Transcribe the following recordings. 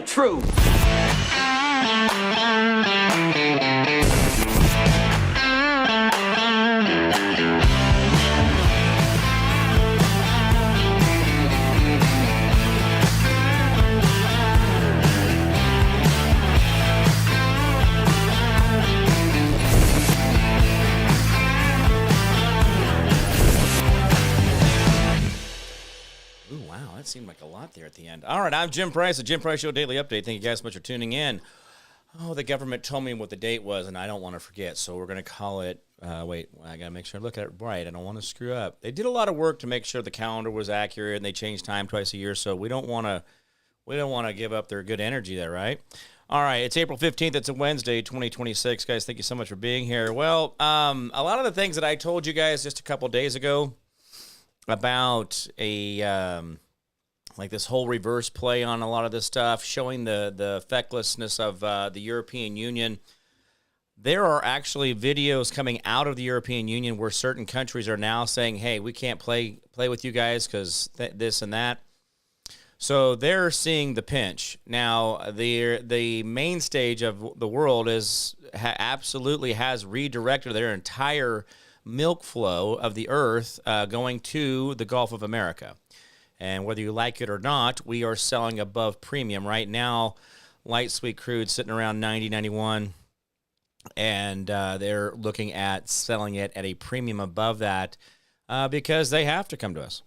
truth. That seemed like a lot there at the end. All right, I'm Jim Price, the Jim Price Show Daily Update. Thank you guys so much for tuning in. Oh, the government told me what the date was, and I don't want to forget, so we're going to call it, wait, I got to make sure I look at it right. I don't want to screw up. They did a lot of work to make sure the calendar was accurate, and they changed time twice a year, so we don't want to give up their good energy there, right? All right, it's April 15th. It's a Wednesday, 2026. Guys, thank you so much for being here. Well, a lot of the things that I told you guys just a couple days ago about like this whole reverse play on a lot of this stuff, showing the fecklessness of the European Union. There are actually videos coming out of the European Union where certain countries are now saying, hey, we can't play with you guys because this and that. So they're seeing the pinch. Now, the main stage of the world absolutely has redirected their entire milk flow of the earth going to the Gulf of America. And whether you like it or not, we are selling above premium. Right now, light sweet crude sitting around 90, 91, and they're looking at selling it at a premium above that because they have to come to us.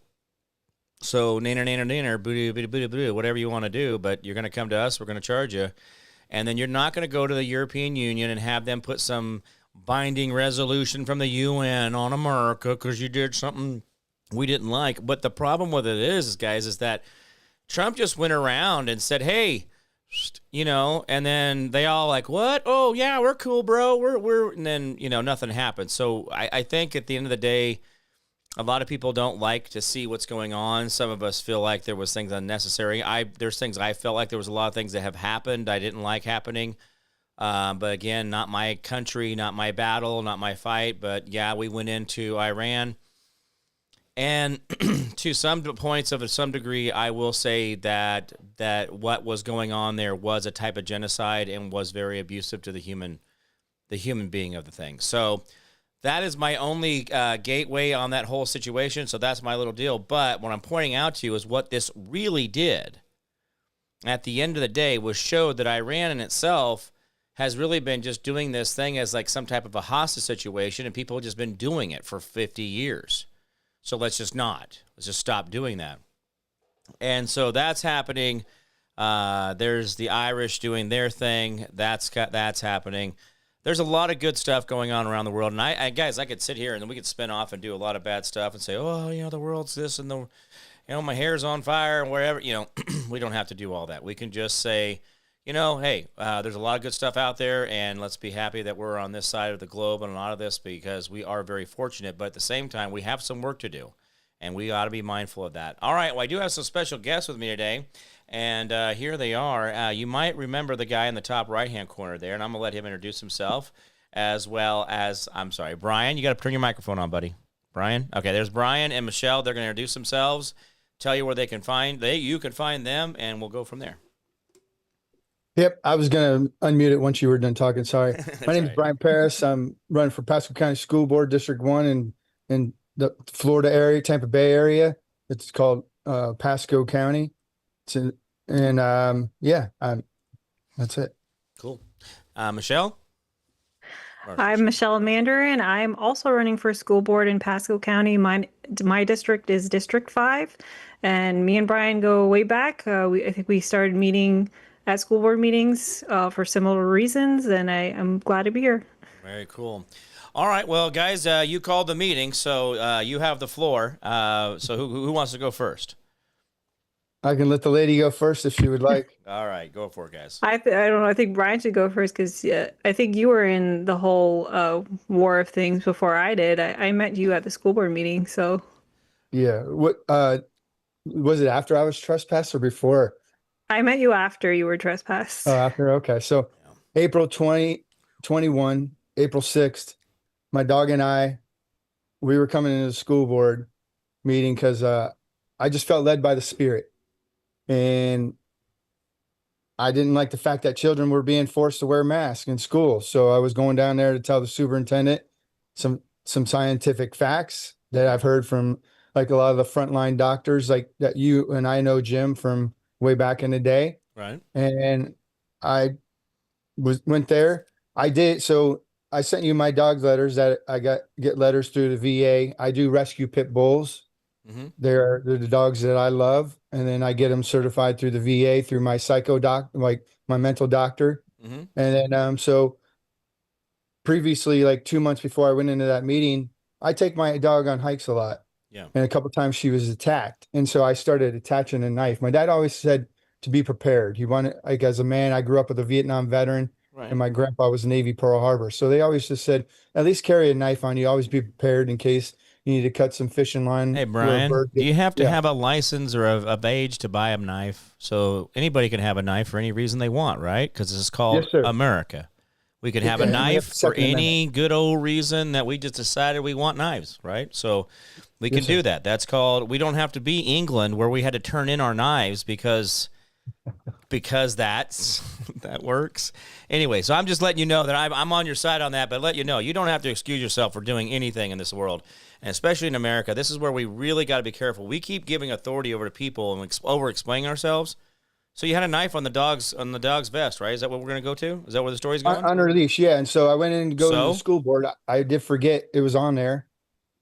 So, nanner, boo, whatever you want to do, but you're going to come to us, we're going to charge you. And then you're not going to go to the European Union and have them put some binding resolution from the UN on America because you did something we didn't like. But the problem with it is, guys, is that Trump just went around and said, hey, and then they all like, what? Oh, yeah, we're cool, bro. We're and then, nothing happened. So I think at the end of the day, a lot of people don't like to see what's going on. Some of us feel like there was things unnecessary. There's things I felt like there was a lot of things that have happened I didn't like happening. But again, not my country, not my battle, not my fight. But yeah, we went into Iran. And to some points of some degree, I will say that what was going on there was a type of genocide and was very abusive to the human being of the thing. So that is my only gateway on that whole situation. So that's my little deal. But what I'm pointing out to you is what this really did at the end of the day was showed that Iran in itself has really been just doing this thing as like some type of a hostage situation, and people have just been doing it for 50 years. So let's just stop doing that. And so that's happening. There's the Irish doing their thing. That's happening. There's a lot of good stuff going on around the world. And I guys, I could sit here and then we could spin off and do a lot of bad stuff and say, oh, the world's this and my hair's on fire and wherever, we don't have to do all that. We can just say, hey, there's a lot of good stuff out there, and let's be happy that we're on this side of the globe and a lot of this because we are very fortunate. But at the same time, we have some work to do, and we ought to be mindful of that. All right, well, I do have some special guests with me today, and here they are. You might remember the guy in the top right-hand corner there, and I'm going to let him introduce himself, as well as, Brian. You got to turn your microphone on, buddy. Brian? Okay, there's Brian and Michelle. They're going to introduce themselves, tell you where you can find them, and we'll go from there. Yep, I was going to unmute it once you were done talking. Sorry. My name is Brian Paris. I'm running for Pasco County School Board, District 1 in the Florida area, Tampa Bay area. It's called Pasco County. That's it. Cool. Michelle? I'm Michelle Mandarin. I'm also running for school board in Pasco County. My district is District 5, and me and Brian go way back. I think we started meeting at school board meetings for similar reasons, and I'm glad to be here. Very cool. All right, well, guys, you called the meeting, so you have the floor. So who wants to go first? I can let the lady go first if she would like. All right, go for it, guys. I don't know. I think Brian should go first because I think you were in the whole war of things before I did. I met you at the school board meeting, so. Yeah. What was it after I was trespassed or before? I met you after you were trespassed. Oh, after? Okay. So April 2021, April 6th, my dog and we were coming into the school board meeting because I just felt led by the Spirit. And I didn't like the fact that children were being forced to wear masks in school. So I was going down there to tell the superintendent some scientific facts that I've heard from like a lot of the frontline doctors, like that you and I know Jim from way back in the day. Right. And I went there. I did so I sent you my dog letters that I get letters through the VA. I do rescue pit bulls. Mm-hmm. They're the dogs that I love, and then I get them certified through the VA through my psycho doc, like my mental doctor. Mm-hmm. And then so previously, like 2 months before I went into that meeting, I take my dog on hikes a lot. Yeah. And a couple times she was attacked. And so I started attaching a knife. My dad always said to be prepared. He wanted, like, as a man, I grew up with a Vietnam veteran Right. and my grandpa was Navy Pearl Harbor. So they always just said, at least carry a knife on you. Always be prepared in case you need to cut some fishing line. Hey, where a Brian, bird do you have to yeah. have a license or of age to buy a knife? So anybody can have a knife for any reason they want, right? Because this is called Yes, sir. America. We could have a Yeah, and we have knife the for Second any good old reason that we just decided we want knives, right? So we can Yes, do sir. that. That's called, we don't have to be England where we had to turn in our knives because that's that works. Anyway, so I'm just letting you know that I'm on your side on that, but let you know you don't have to excuse yourself for doing anything in this world, and especially in America. This is where we really got to be careful. We keep giving authority over to people and over explaining ourselves. So you had a knife on the dog's vest, right? Is that what we're going to go to? Is that where the story's going? Under leash, yeah. And so I went in to go to the So school board. I did forget it was on there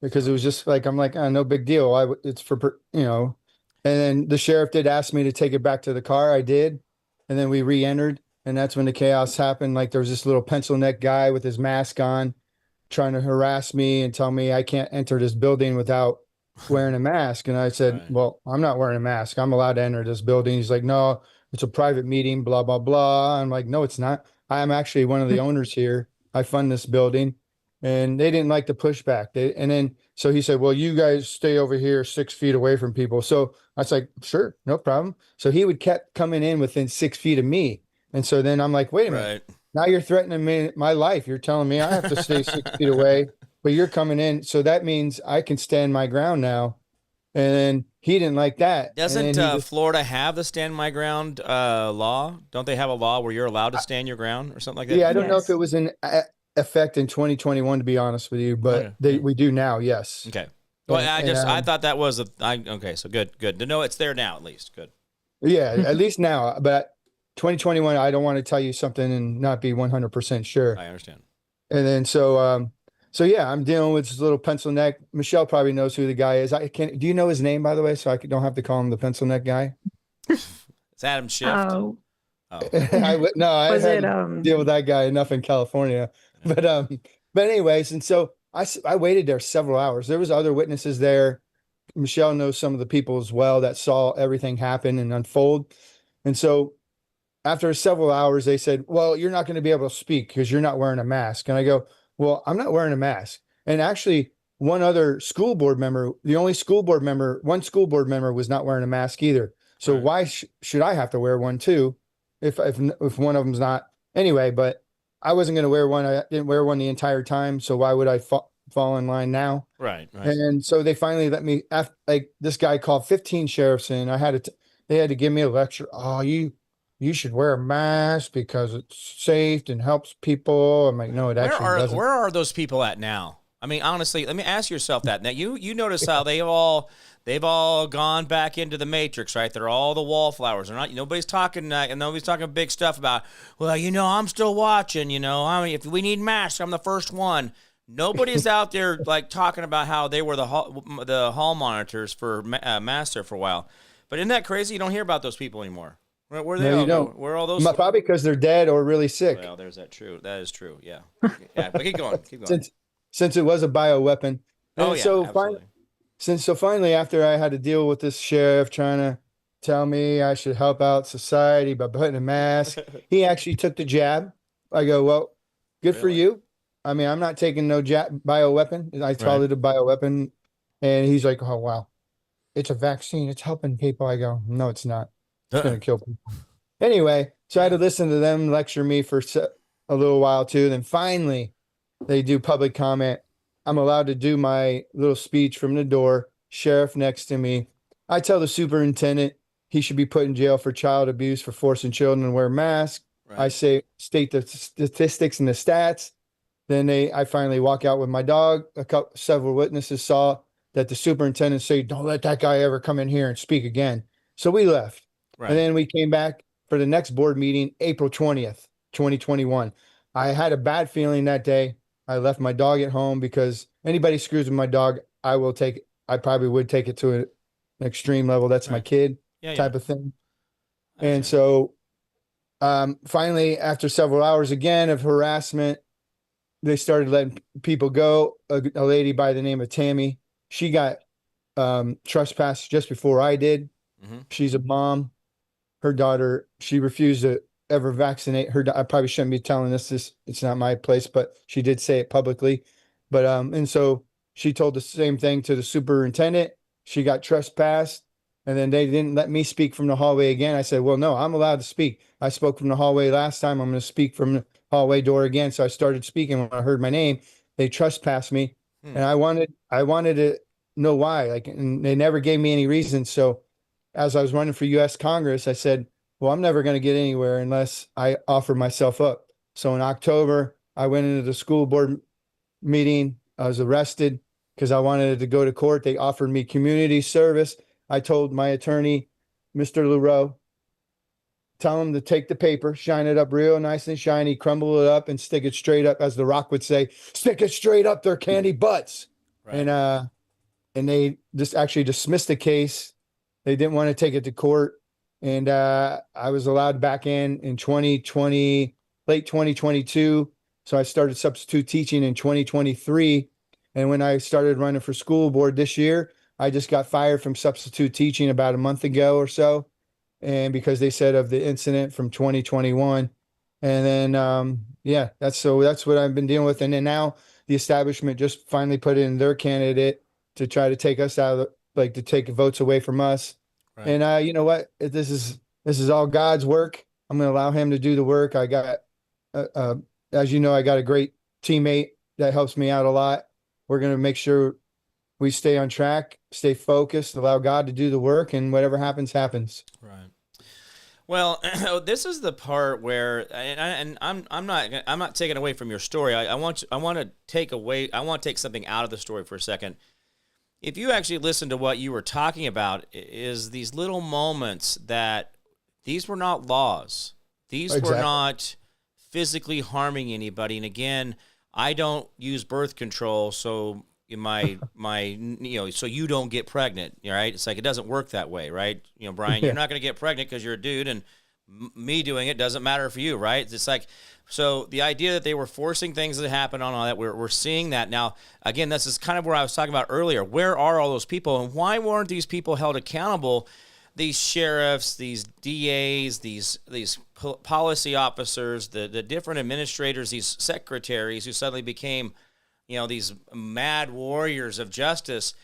because it was just like, I'm like, oh, no big deal. It's for, and then the sheriff did ask me to take it back to the car. I did. And then we re-entered, and that's when the chaos happened. Like there was this little pencil neck guy with his mask on trying to harass me and tell me I can't enter this building without wearing a mask. And I said, right, well, I'm not wearing a mask. I'm allowed to enter this building. He's like, no, it's a private meeting, blah, blah, blah. I'm like, no, it's not. I'm actually one of the owners here. I fund this building. And they didn't like the pushback. And then, so he said, well, you guys stay over here 6 feet away from people. So I was like, sure, no problem. So he would kept coming in within 6 feet of me. And so then I'm like, wait a minute. right. Now you're threatening me, my life. You're telling me I have to stay 6 feet away, but you're coming in. So that means I can stand my ground now. And then he didn't like that. And Doesn't then he just, Florida have the stand my ground law? Don't they have a law where you're allowed to stand your ground or something like that? yeah, I don't know if Yes. it was in effect in 2021, to be honest with you, but Okay. we do now. Yes. Okay. Well, And, I thought that was okay. So good to know it's there now at least. Good. yeah, at least now, but 2021, I don't want to tell you something and not be 100% sure. I understand. And then so yeah, I'm dealing with this little pencil neck. Michelle probably knows who the guy is. Do you know his name, by the way, so don't have to call him the pencil neck guy? It's Adam Schiff. Oh, Oh, No, I was had it to deal with that guy enough in California. But anyways, and so I waited there several hours. There was other witnesses there. Michelle knows some of the people as well that saw everything happen and unfold. And so after several hours, they said, well, you're not going to be able to speak because you're not wearing a mask. And I go, well, I'm not wearing a mask. And actually, one other school board member, one school board member was not wearing a mask either. So Right. why should I have to wear one too? If one of them's not anyway, but I wasn't going to wear one. I didn't wear one the entire time. So why would I fall in line now? right. And so they finally let me, like this guy called 15 sheriffs in. They had to give me a lecture. Oh, you should wear a mask because it's safe and helps people. I'm like, no, it actually doesn't. Where are those people at now? I mean, honestly, let me ask yourself that. Now, you notice how they've all gone back into the matrix, right? They're all the wallflowers. They're not. Nobody's talking and nobody's talking big stuff about. Well, I'm still watching. I mean, if we need masks, I'm the first one. Nobody's out there like talking about how they were the hall monitors for Master for a while. But isn't that crazy? You don't hear about those people anymore. Where they No, all you go? don't. Where are all those? Probably because they're dead or really sick. Well, there's that true. That is true. Yeah. Yeah. But keep going. Keep going. Since it was a bioweapon. Oh, And yeah, so absolutely. finally, after I had to deal with this sheriff trying to tell me I should help out society by putting a mask, he actually took the jab. I go, well, good for Really? you. I mean, I'm not taking no bioweapon. I called Right. it a bioweapon. And he's like, oh, wow, it's a vaccine. It's helping people. I go, no, it's not. It's going to kill people. Anyway, so I had to listen to them lecture me for a little while too. Then finally, they do public comment. I'm allowed to do my little speech from the door. Sheriff next to me. I tell the superintendent. he should be put in jail for child abuse for forcing children to wear masks. Right. I say state the statistics and the stats. Then I finally walk out with my dog. Several witnesses saw that the superintendent said, "Don't let that guy ever come in here and speak again." So we left. Right. And then we came back for the next board meeting, April 20th, 2021. I had a bad feeling that day. I left my dog at home because anybody screws with my dog, I probably would take it to an extreme level. That's my Right. kid Yeah, type of thing. I And understand. so finally, after several hours again of harassment, they started letting people go. A lady by the name of Tammy, she got trespassed just before I did. Mm-hmm. She's a mom. Her daughter, she refused to ever vaccinate her. I probably shouldn't be telling this. It's not my place, but she did say it publicly. But and so she told the same thing to the superintendent. She got trespassed, and then they didn't let me speak from the hallway again. I said, "Well, no, I'm allowed to speak. I spoke from the hallway last time. I'm going to speak from the hallway door again." So I started speaking. When I heard my name, they trespassed me, and I wanted to know why. Like, and they never gave me any reason. So as I was running for U.S. Congress, I said, well, I'm never going to get anywhere unless I offer myself up. So in October, I went into the school board meeting. I was arrested because I wanted to go to court. They offered me community service. I told my attorney, Mr. Leroux, tell him to take the paper, shine it up real nice and shiny, crumble it up and stick it straight up, as The Rock would say, stick it straight up their candy butts. Right. And they just actually dismissed the case. They didn't want to take it to court. And I was allowed back in 2020, late 2022. So I started substitute teaching in 2023. And when I started running for school board this year, I just got fired from substitute teaching about a month ago or so. And because they said of the incident from 2021. And then, yeah, that's what I've been dealing with. And then now the establishment just finally put in their candidate to try to take us out of to take votes away from us. Right. And you know what? This is all God's work. I'm going to allow him to do the work. I got, as you know, I got a great teammate that helps me out a lot. We're going to make sure we stay on track, stay focused, allow God to do the work, and whatever happens, happens. Right. Well, this is the part where, and I'm not taking away from your story. I want to take something out of the story for a second. If you actually listen to what you were talking about, is these little moments that these were not laws. These were not physically harming anybody. And again, I don't use birth control, so so you don't get pregnant, right? It's like, it doesn't work that way, right? Brian, you're not going to get pregnant because you're a dude, and me doing it doesn't matter for you, right? It's like, so the idea that they were forcing things that happen on all that, we're seeing that now. Again, this is kind of where I was talking about earlier. Where are all those people, and why weren't these people held accountable? These sheriffs, these DAs, these policy officers, the different administrators, these secretaries who suddenly became, these mad warriors of justice.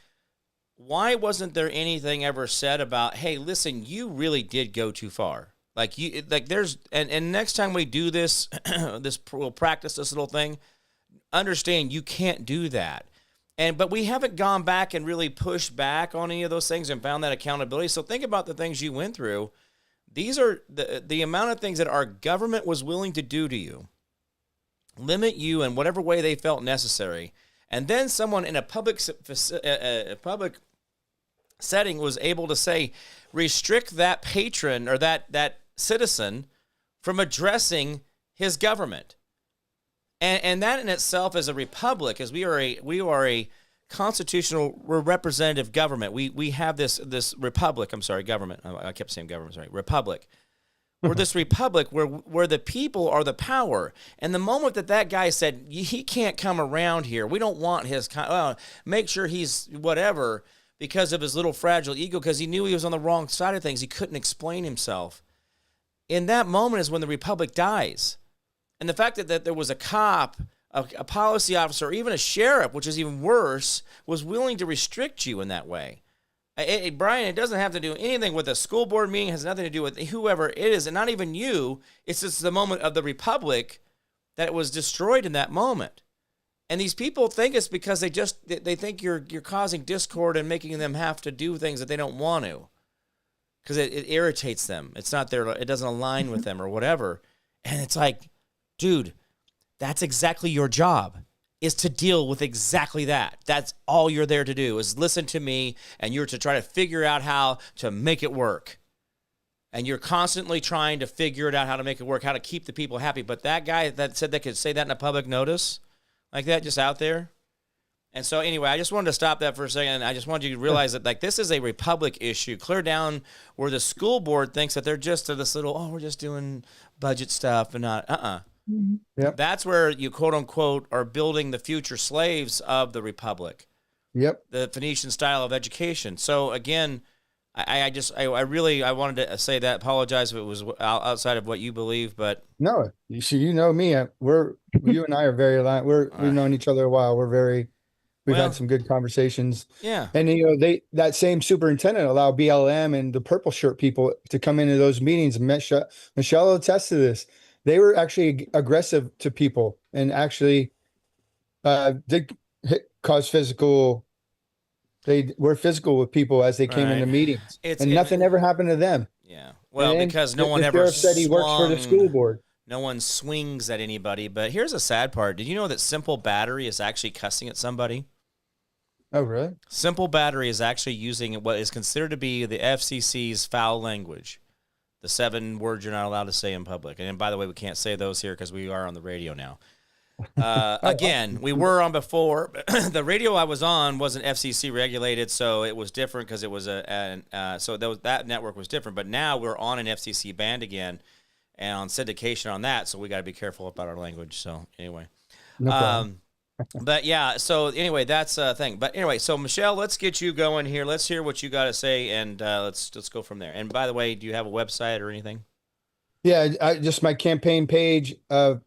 Why wasn't there anything ever said about, hey, listen, you really did go too far? And next time we do this, we'll practice this little thing. Understand you can't do that. But we haven't gone back and really pushed back on any of those things and found that accountability. So think about the things you went through. These are the amount of things that our government was willing to do to you, limit you in whatever way they felt necessary. And then someone in a public setting was able to say, restrict that patron or that citizen from addressing his government. And that in itself, as a republic, as we are a constitutional, representative government. We have this republic. I'm sorry, government. I kept saying government. Sorry, republic. We're this republic where the people are the power. And the moment that guy said he can't come around here, we don't want his. Make sure he's whatever, because of his little fragile ego, because he knew he was on the wrong side of things. He couldn't explain himself. In that moment is when the republic dies. And the fact that there was a cop, a policy officer, or even a sheriff, which is even worse, was willing to restrict you in that way. Brian, it doesn't have to do anything with a school board meeting. It has nothing to do with whoever it is, and not even you. It's just the moment of the republic that it was destroyed in that moment. And these people think it's because they think you're causing discord and making them have to do things that they don't want to. because it irritates them. It's not their, it doesn't align with them or whatever. And it's like, dude, that's exactly your job, is to deal with exactly that. That's all you're there to do, is listen to me, and you're to try to figure out how to make it work. And you're constantly trying to figure it out, how to make it work, how to keep the people happy. But that guy that said they could say that in a public notice like that, just out there. And so anyway, I just wanted to stop that for a second. I just wanted you to realize that, like, this is a Republic issue, clear down, where the school board thinks that they're just this little, oh, we're just doing budget stuff and not, Yep. That's where you, quote unquote, are building the future slaves of the Republic. Yep. The Phoenician style of education. So again, I really wanted to say that. Apologize if it was outside of what you believe, but No, you see, you know me. You and I are very aligned. We've known each other a while. We've Well, had some good conversations. yeah. And that same superintendent allowed BLM and the purple shirt people to come into those meetings. Michelle will attest to this. They were actually aggressive to people and actually did cause physical. They were physical with people as they came into meetings, and nothing ever happened to them. Yeah. Well, And because no one the ever sheriff said he works for the school board. No one swings at anybody. But here's the sad part. Did you know that simple battery is actually cussing at somebody? Oh, really? Simple battery is actually using what is considered to be the FCC's foul language, the 7 words you're not allowed to say in public. And by the way, we can't say those here because we are on the radio now. Again, we were on before. The radio I was on wasn't FCC regulated, so it was different because it was that network was different. But now we're on an FCC band again, and on syndication on that, so we got to be careful about our language. So anyway, No problem. but yeah. So anyway, that's a thing. But anyway, so Michelle, let's get you going here. Let's hear what you got to say, and let's go from there. And by the way, do you have a website or anything? Yeah, just my campaign page of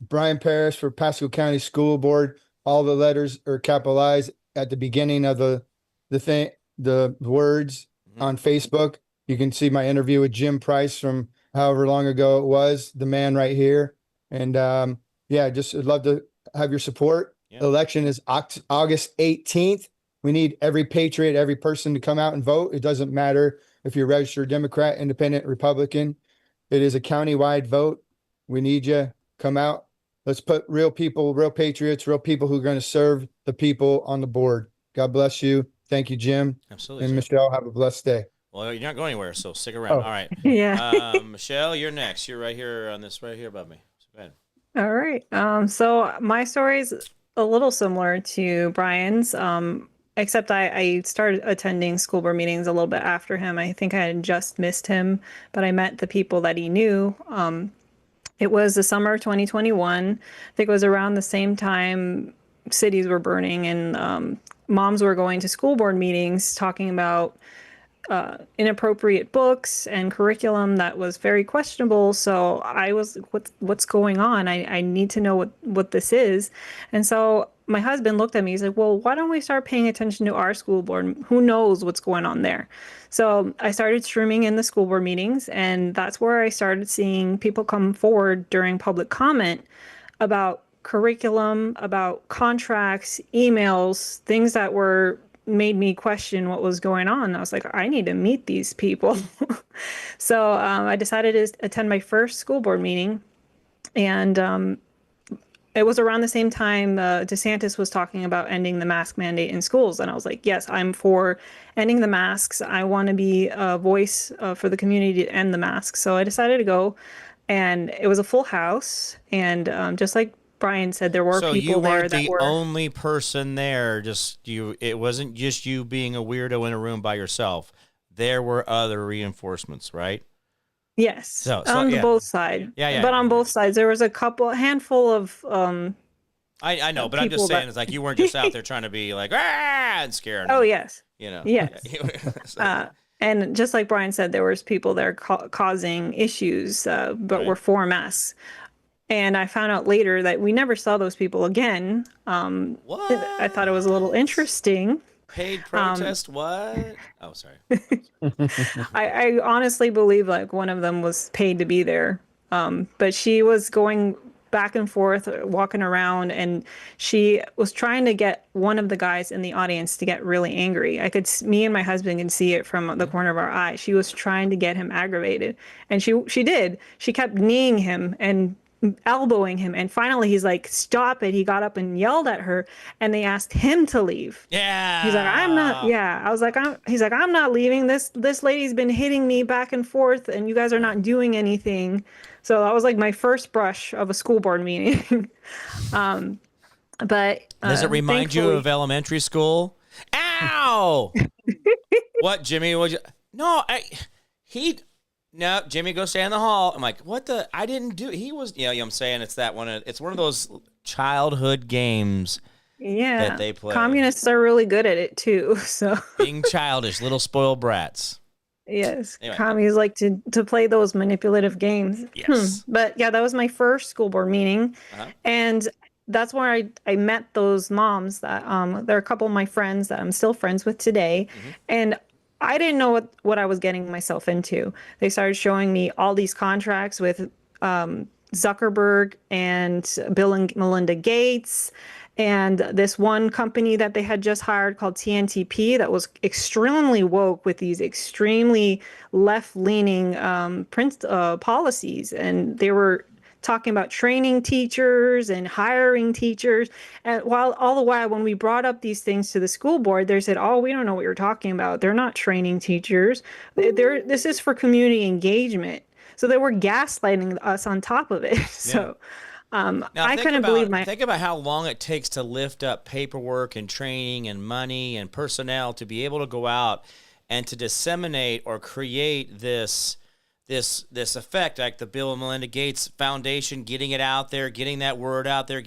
Brian Paris for Pasco County School Board. All the letters are capitalized at the beginning of the words on Facebook. You can see my interview with Jim Price from however long ago it was, the man right here. And just I'd love to have your support. Yeah. Election is August 18th. We need every patriot, every person to come out and vote. It doesn't matter if you're registered Democrat, Independent, Republican. It is a countywide vote. We need you. Come out. Let's put real people, real patriots, real people who are going to serve the people on the board. God bless you. Thank you, Jim. Absolutely. And Michelle, have a blessed day. Well, you're not going anywhere, so stick around. Oh. All right. Yeah. Michelle, you're next. You're right here on this, right here above me. So go ahead. All right. So my story is a little similar to Brian's, except I started attending school board meetings a little bit after him. I think I had just missed him, but I met the people that he knew. It was the summer of 2021. I think it was around the same time cities were burning and moms were going to school board meetings talking about inappropriate books and curriculum that was very questionable. So I was, what's going on? I need to know what this is. And so my husband looked at me. He's like, well, why don't we start paying attention to our school board? Who knows what's going on there? So I started streaming in the school board meetings, and that's where I started seeing people come forward during public comment about curriculum, about contracts, emails, things that made me question what was going on. I was like, I need to meet these people. So I decided to attend my first school board meeting, and it was around the same time DeSantis was talking about ending the mask mandate in schools. And I was like, yes, I'm for ending the masks. I want to be a voice for the community to end the masks. So I decided to go, and it was a full house. And just like Brian said, there were So people you there weren't that the were only person there. Just you. It wasn't just you being a weirdo in a room by yourself. There were other reinforcements, right? Yes, So on yeah. both sides. Yeah. But on both sides, there was a handful of I know, but I'm just people saying, that- it's like you weren't just out there trying to be like and scare them. Oh yes, You know. yes. So- And just like Brian said, there was people there causing issues, but Right. were for masks. And I found out later that we never saw those people again. What? I thought it was a little interesting. Paid protest? What? Oh, sorry. I honestly believe like one of them was paid to be there. But she was going back and forth, walking around, and she was trying to get one of the guys in the audience to get really angry. Me and my husband can see it from the corner of our eye. She was trying to get him aggravated, and she did. She kept kneeing him and elbowing him, and finally he's like, "Stop it." He got up and yelled at her, and they asked him to leave. Yeah. He's like, "I'm not." Yeah, I was like, he's like, "I'm not leaving. This lady's been hitting me back and forth, and you guys are not doing anything." So that was like my first brush of a school board meeting. But does it remind you of elementary school? Ow! What, Jimmy? No, Jimmy, go stay in the hall. I'm like, what the? I didn't do. He was, you know what I'm saying? It's that one. It's one of those childhood games. Yeah, that they play. Communists are really good at it too. So being childish, little spoiled brats. Yes, anyway. Commies like to play those manipulative games. Yes. But yeah, that was my first school board meeting, and that's where I met those moms that there are a couple of my friends that I'm still friends with today, and I didn't know what I was getting myself into. They started showing me all these contracts with Zuckerberg and Bill and Melinda Gates, and this one company that they had just hired called TNTP that was extremely woke with these extremely left-leaning policies. And they were talking about training teachers and hiring teachers. And all the while, when we brought up these things to the school board, they said, "Oh, we don't know what you're talking about. They're not training teachers. This is for community engagement." So they were gaslighting us on top of it. So I couldn't believe think about how long it takes to lift up paperwork and training and money and personnel to be able to go out and to disseminate or create this effect, like the Bill and Melinda Gates Foundation, getting it out there, getting that word out there,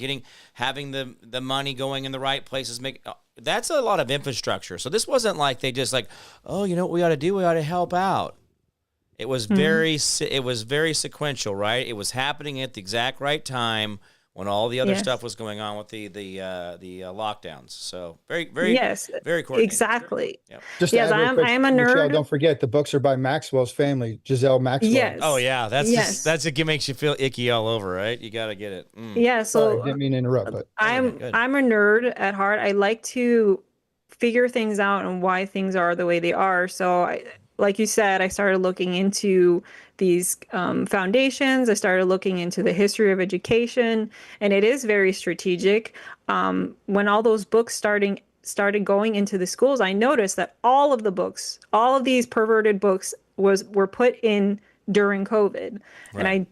having the money going in the right places. That's a lot of infrastructure. So this wasn't like they just like, oh, you know what we ought to do? We ought to help out. It was very sequential, right? It was happening at the exact right time when all the other stuff was going on with the lockdowns. So very very coordinated. Exactly. Yep. Just I'm a nerd. Michelle, don't forget the books are by Maxwell's family, Giselle Maxwell. Yes. Oh yeah, it makes you feel icky all over, right? You got to get it. Yeah. So sorry, didn't mean to interrupt, but I'm a nerd at heart. I like to figure things out and why things are the way they are. So like you said, I started looking into these foundations. I started looking into the history of education, and it is very strategic. When all those books started going into the schools, I noticed that all of these perverted books were put in during COVID, and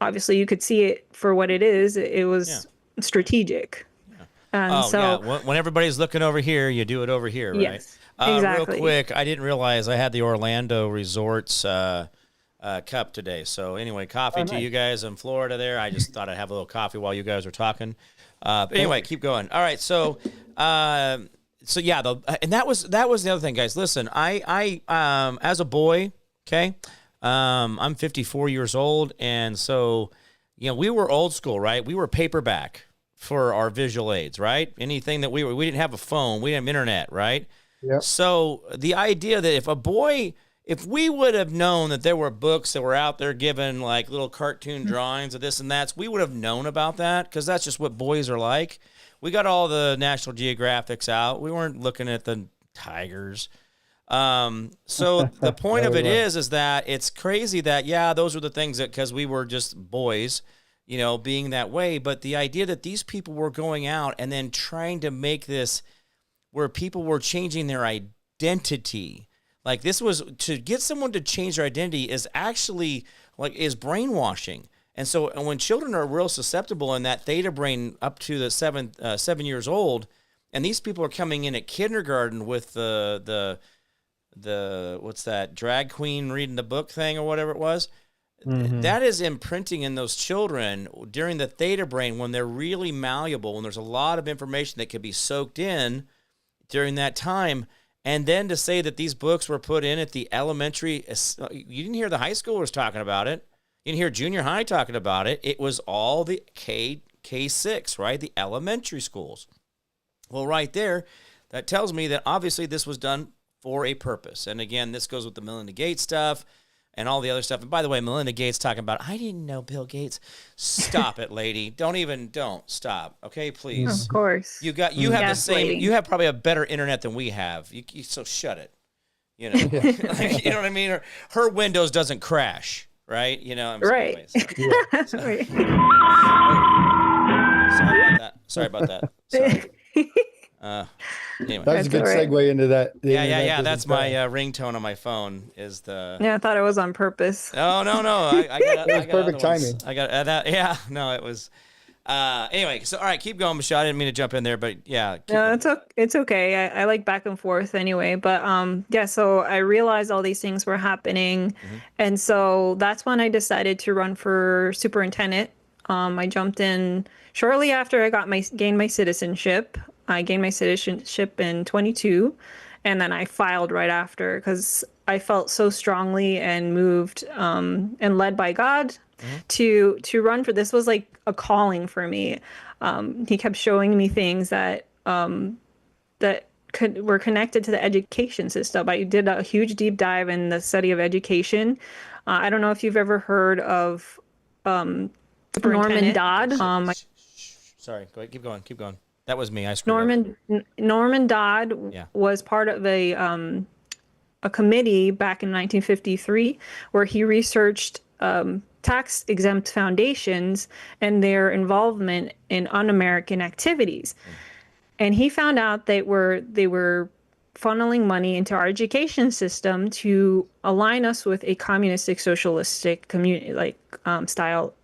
obviously you could see it for what it is. It was strategic. When everybody's looking over here, you do it over here, right? Yes. Exactly. Real quick, I didn't realize I had the Orlando Resorts cup today. So anyway, coffee to you guys in Florida there. I just thought I'd have a little coffee while you guys were talking. But anyway, keep going. All right, so and that was the other thing, guys. Listen, I as a boy, okay, I'm 54 years old, and so we were old school, right? We were paperback for our visual aids, right? Anything that we didn't have a phone, we didn't have internet, right? Yep. So the idea that if we would have known that there were books that were out there given like little cartoon drawings of this and that, we would have known about that because that's just what boys are like. We got all the National Geographics out. We weren't looking at the tigers. So the point of it is that it's crazy that, those were the things that, because we were just boys, being that way. But the idea that these people were going out and then trying to make this where people were changing their identity. Like this was to get someone to change their identity is actually is brainwashing. And so when children are real susceptible in that theta brain up to the 7 years old, and these people are coming in at kindergarten with the what's that, drag queen reading the book thing or whatever it was, that is imprinting in those children during the theta brain when they're really malleable, when there's a lot of information that could be soaked in during that time. And then to say that these books were put in at the elementary, you didn't hear the high schoolers talking about it. You didn't hear junior high talking about it. It was all the K6, right? The elementary schools. Well, right there, that tells me that obviously this was done for a purpose. And again, this goes with the Melinda Gates stuff. and all the other stuff. And by the way, Melinda Gates talking about, I didn't know Bill Gates. Stop it, lady. Don't stop. Okay, please. Of course. You have the same, Gaslighting. you have probably a better internet than we have. So shut it. You know, like, you know what I mean? Her Windows doesn't crash, right? You know, Right. anyways. Right. Sorry about that. Sorry. Anyway. That was a good That's all right. segue into that. The internet Yeah. doesn't That's my crash. ringtone on my phone. Is the Yeah, I thought it was on purpose. No. I got That was perfect other ones. timing. I got that. Yeah. No, it was. Anyway, so all right, keep going, Michelle. I didn't mean to jump in there, but yeah. No, it's okay. I like back and forth anyway. But yeah, so I realized all these things were happening. And so that's when I decided to run for superintendent. I jumped in shortly after I gained my citizenship. I gained my citizenship in 22, and then I filed right after because I felt so strongly and moved and led by God to run for this. Was like a calling for me. He kept showing me things that were connected to the education system. I did a huge deep dive in the study of education. I don't know if you've ever heard of Norman Dodd. Sorry, go ahead, keep going. That was me. I screwed up. Norman Dodd was part of a committee back in 1953 where he researched tax exempt foundations and their involvement in un-American activities. And he found out they were funneling money into our education system to align us with a communistic, socialistic community, like style,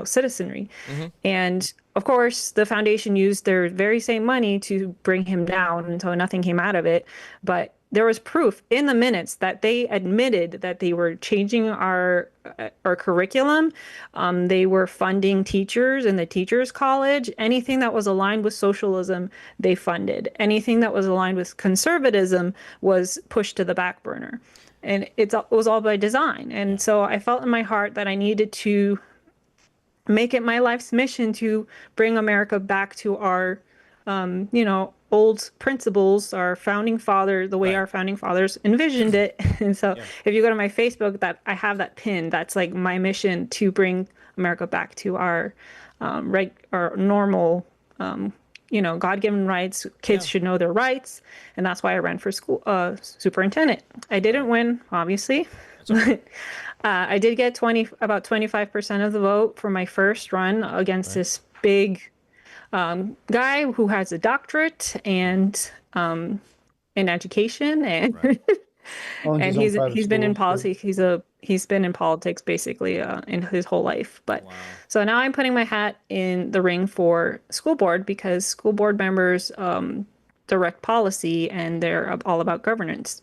citizenry. And of course, the foundation used their very same money to bring him down, and so nothing came out of it. But there was proof in the minutes that they admitted that they were changing our curriculum. They were funding teachers in the teachers' college. Anything that was aligned with socialism, they funded. Anything that was aligned with conservatism was pushed to the back burner. And it was all by design. And so I felt in my heart that I needed to make it my life's mission to bring America back to our, old principles, our founding father, the way our founding fathers envisioned it. And so if you go to my Facebook, that I have that pin, that's like my mission to bring America back to our our normal, God-given rights. Kids should know their rights. And that's why I ran for school superintendent. I didn't win, obviously. Okay. I did get about 25% of the vote for my first run against this big guy who has a doctorate and in education, and and he's been in politics. He's been in politics basically in his whole life. But so now I'm putting my hat in the ring for school board because school board members direct policy and they're all about governance.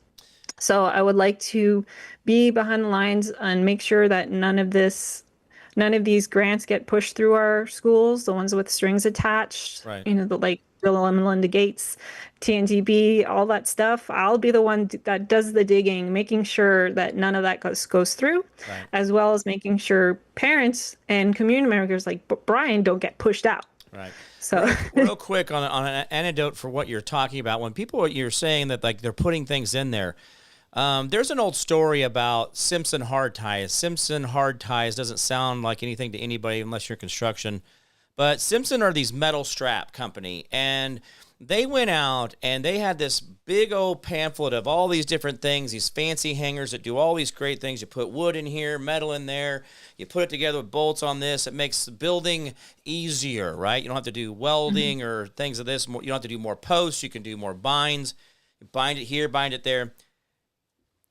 So I would like to be behind the lines and make sure that none of these grants get pushed through our schools, the ones with strings attached, right. Like Bill and Melinda Gates, TNGB, all that stuff. I'll be the one that does the digging, making sure that none of that goes through, as well as making sure parents and community members like Brian don't get pushed out. Right. So real quick on an anecdote for what you're talking about, when you're saying that like they're putting things in there, there's an old story about Simpson hard ties. Simpson hard ties doesn't sound like anything to anybody unless you're in construction. But Simpson are these metal strap company, and they went out and they had this big old pamphlet of all these different things, these fancy hangers that do all these great things. You put wood in here, metal in there, you put it together with bolts on this. It makes the building easier, right? You don't have to do welding or things of this. You don't have to do more posts. You can do more binds. You bind it here, bind it there.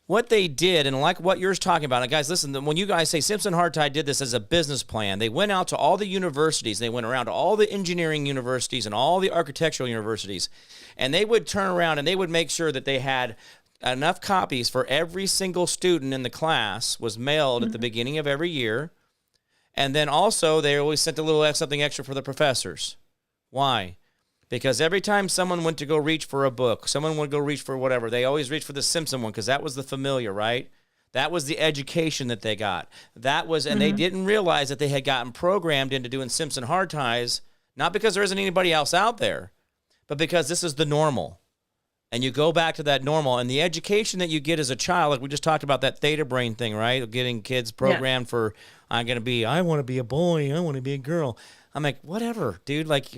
What they did, and like what you're talking about, and guys, listen, when you guys say Simpson Hardtie did this as a business plan, they went out to all the universities, they went around to all the engineering universities and all the architectural universities, and they would turn around and they would make sure that they had enough copies for every single student in the class was mailed at the beginning of every year, and then also they always sent a little something extra for the professors. Why? Because every time someone went to go reach for a book, someone would go reach for whatever, they always reached for the Simpson one because that was the familiar, right? That was the education that they got. That was, and they didn't realize that they had gotten programmed into doing Simpson hard ties, not because there isn't anybody else out there, but because this is the normal. and you go back to that normal, and the education that you get as a child, like we just talked about that theta brain thing, right? Getting kids programmed for, I want to be a boy, I want to be a girl. I'm like, whatever, dude. Like,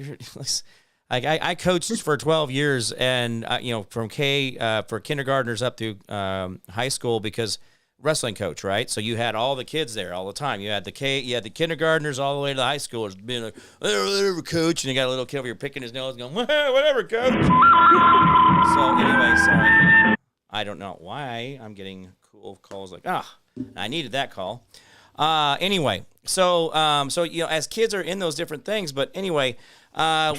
I coached for 12 years, and from for kindergartners up through high school, because wrestling coach, right? So you had all the kids there all the time. You had the kindergartners all the way to the high schoolers being like, whatever, coach, and you got a little kid over here picking his nose, going, whatever, coach. So anyway, sorry, I don't know why I'm getting cool calls like, I needed that call. Anyway, so as kids are in those different things, but anyway,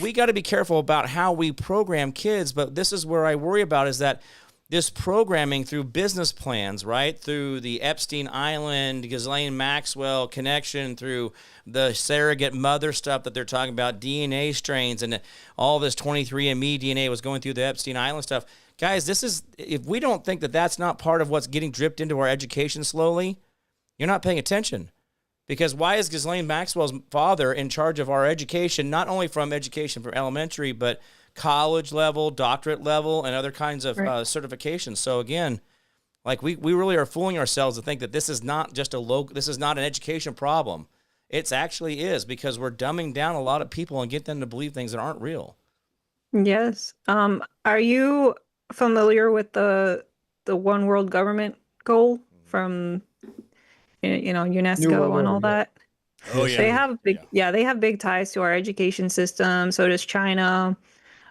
we got to be careful about how we program kids. But this is where I worry about, is that this programming through business plans, right? Through the Epstein Island, Ghislaine Maxwell connection, through the surrogate mother stuff that they're talking about, DNA strains, and all this 23andMe DNA was going through the Epstein Island stuff. Guys, if we don't think that that's not part of what's getting dripped into our education slowly, you're not paying attention. Because why is Ghislaine Maxwell's father in charge of our education, not only from education for elementary, but college level, doctorate level, and other kinds of certifications? So again, like we really are fooling ourselves to think that this is not just this is not an education problem. It actually is, because we're dumbing down a lot of people and get them to believe things that aren't real. Yes. Are you familiar with the one world government goal from UNESCO and all that? Oh yeah. They have they have big ties to our education system. So does China.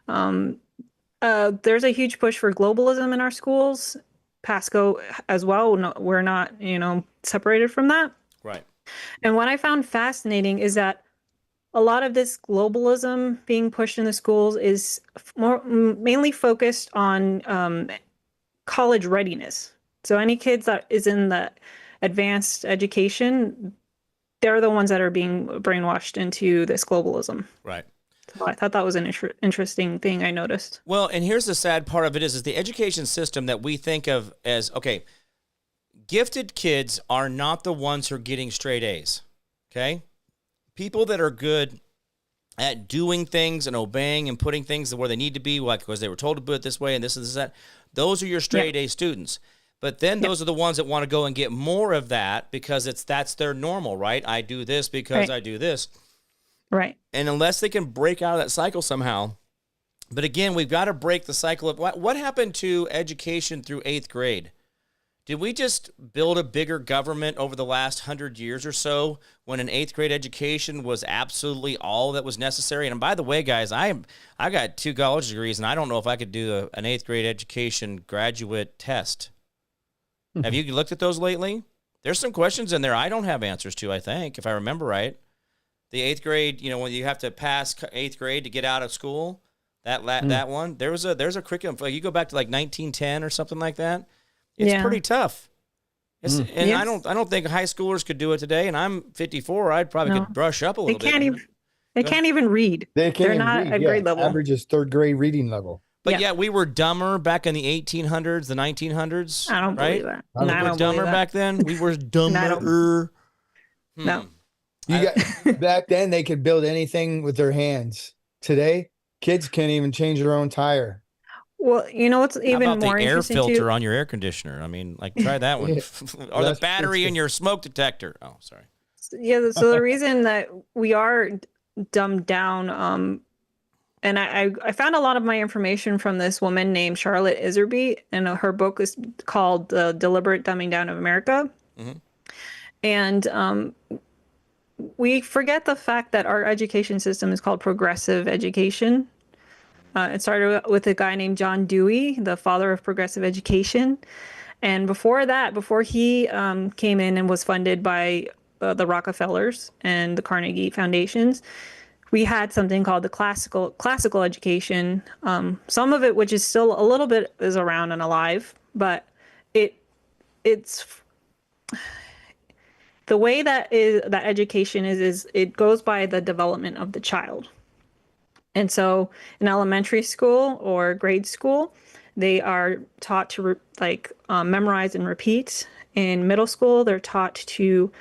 There's a huge push for globalism in our schools. Pasco as well. No, we're not, separated from that. Right. And what I found fascinating is that a lot of this globalism being pushed in the schools is mainly focused on college readiness. So any kids that is in the advanced education, they're the ones that are being brainwashed into this globalism. Right. So I thought that was an interesting thing I noticed. Well, and here's the sad part of it is the education system that we think of as, okay, gifted kids are not the ones who are getting straight A's, okay? People that are good at doing things and obeying and putting things where they need to be, like because they were told to put it this way and this and this and that, those are your straight A students. But then those are the ones that want to go and get more of that because that's their normal, right? I do this because I do this. Right. And unless they can break out of that cycle somehow, but again, we've got to break the cycle of what happened to education through 8th grade? Did we just build a bigger government over the last 100 years or so when an 8th grade education was absolutely all that was necessary? And by the way, guys, I got 2 college degrees, and I don't know if I could do an 8th grade education graduate test. Have you looked at those lately? There's some questions in there I don't have answers to, I think, if I remember right. The 8th grade, when you have to pass 8th grade to get out of school, that one, there's a curriculum. Like you go back to like 1910 or something like that. It's pretty tough. And I don't think high schoolers could do it today. And I'm 54. I'd probably could brush up a little bit. They can't even read. They're not at grade level. Average is 3rd grade reading level. But yet we were dumber back in the 1800s, the 1900s. I don't believe that. We were dumber back then. We were dumber. No. Back then they could build anything with their hands. Today, kids can't even change their own tire. Well, what's even more interesting the air filter on your air conditioner? I mean, like try that one. Or the battery in your smoke detector. Oh, sorry. Yeah, so the reason that we are dumbed down, and I found a lot of my information from this woman named Charlotte Iserby, and her book is called The Deliberate Dumbing Down of America. Mm-hmm. And we forget the fact that our education system is called progressive education. It started with a guy named John Dewey, the father of progressive education. And before he came in and was funded by the Rockefellers and the Carnegie Foundations, we had something called the classical education. Some of it, which is still a little bit is around and alive, but it's the way that education is it goes by the development of the child. And so in elementary school or grade school, they are taught to memorize and repeat. In middle school, they're taught to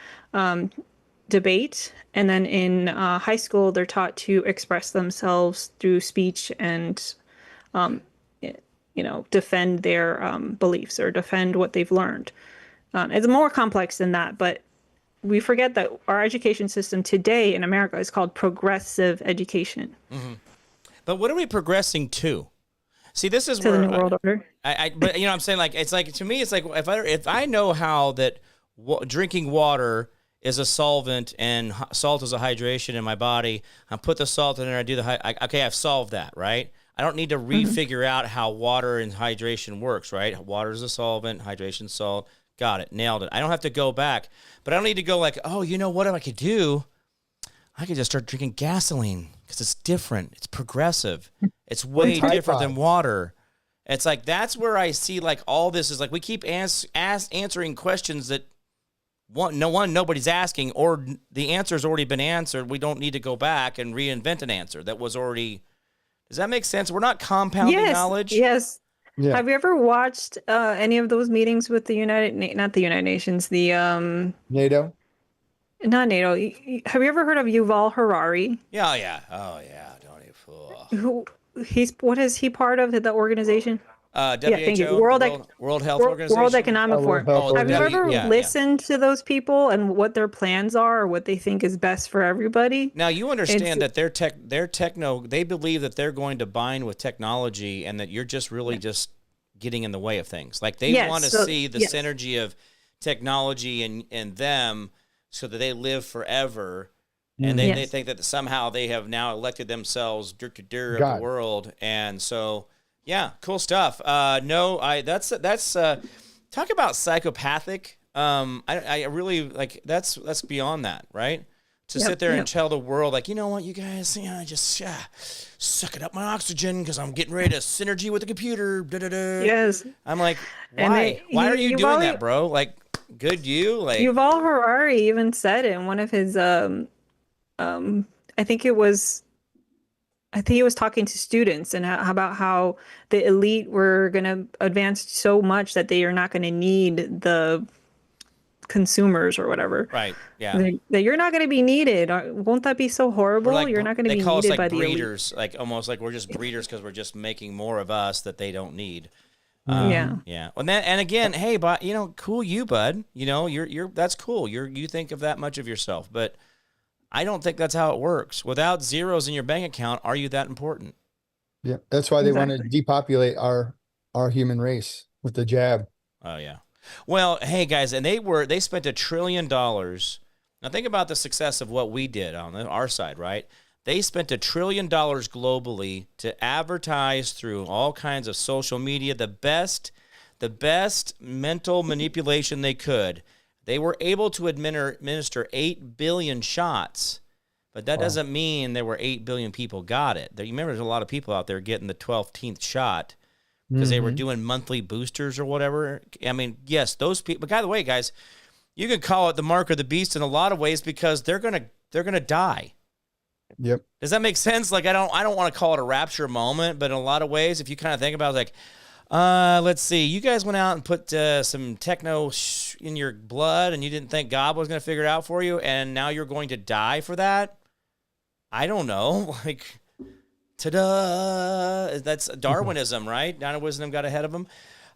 debate. And then in high school, they're taught to express themselves through speech and defend their beliefs or defend what they've learned. It's more complex than that, but we forget that our education system today in America is called progressive education. Mm-hmm. But what are we progressing to? See, this is to where the New World Order. but I'm saying, like, it's like, to me, it's like, if I know how that drinking water is a solvent and salt is a hydration in my body, I put the salt in there, I do okay, I've solved that, right? I don't need to refigure out how water and hydration works, right? Water is a solvent, hydration, salt. Got it. Nailed it. I don't have to go back, but I don't need to go like, oh, you know what I could do? I could just start drinking gasoline because it's different. It's progressive. It's way different than water. It's like, that's where I see, like, all this is like, we keep answering questions that nobody's asking, or the answer's already been answered. We don't need to go back and reinvent an answer that was already. Does that make sense? We're not compounding knowledge. Yes. Yeah. Have you ever watched any of those meetings with the not the United Nations, the NATO? Not NATO. Have you ever heard of Yuval Harari? Yeah, oh yeah. Don't even fool. What is he part of the organization? WHO, thank you. World Health Organization. World Economic Forum. Have you ever listened to those people and what their plans are, or what they think is best for everybody? Now you understand that they believe that they're going to bind with technology, and that you're just really just getting in the way of things. Like, they want to see the synergy of technology and them, so that they live forever. And they think that somehow they have now elected themselves of the world. And so, yeah, cool stuff. That's talk about psychopathic. I really, like, that's beyond that, right? To sit there and tell the world, like, you know what, you guys, just suck it up my oxygen because I'm getting ready to synergy with the computer. Da-da-da. Yes. I'm like, why? Why are you doing that, bro? Like, good you? Like, Yuval Harari even said in one of his I think he was talking to students and about how the elite were going to advance so much that they are not going to need the consumers or whatever. Right. Yeah. That you're not going to be needed. Won't that be so horrible? Like, you're not going to be needed by the elite. They call us, like, breeders, like, almost like we're just breeders because we're just making more of us that they don't need. Yeah. And again, hey, but cool, you, bud. You're that's cool. You think of that much of yourself, but I don't think that's how it works. Without zeros in your bank account, are you that important? Yeah, that's why they want to depopulate our human race with the jab. Oh yeah. Well, hey guys, and they spent $1 trillion. Now think about the success of what we did on our side, right? They spent $1 trillion globally to advertise through all kinds of social media the best mental manipulation they could. They were able to administer 8 billion shots, but that doesn't mean there were 8 billion people got it. You remember, there's a lot of people out there getting the 12th shot because they were doing monthly boosters or whatever. I mean, yes, those people. But by the way, guys, you can call it the mark of the beast in a lot of ways because they're gonna die. Yep. Does that make sense? Like, I don't want to call it a rapture moment, but in a lot of ways, if you kind of think about it, like, let's see, you guys went out and put some techno in your blood, and you didn't think God was going to figure it out for you, and now you're going to die for that? I don't know. Like, ta-da! That's Darwinism, right? Darwinism got ahead of them.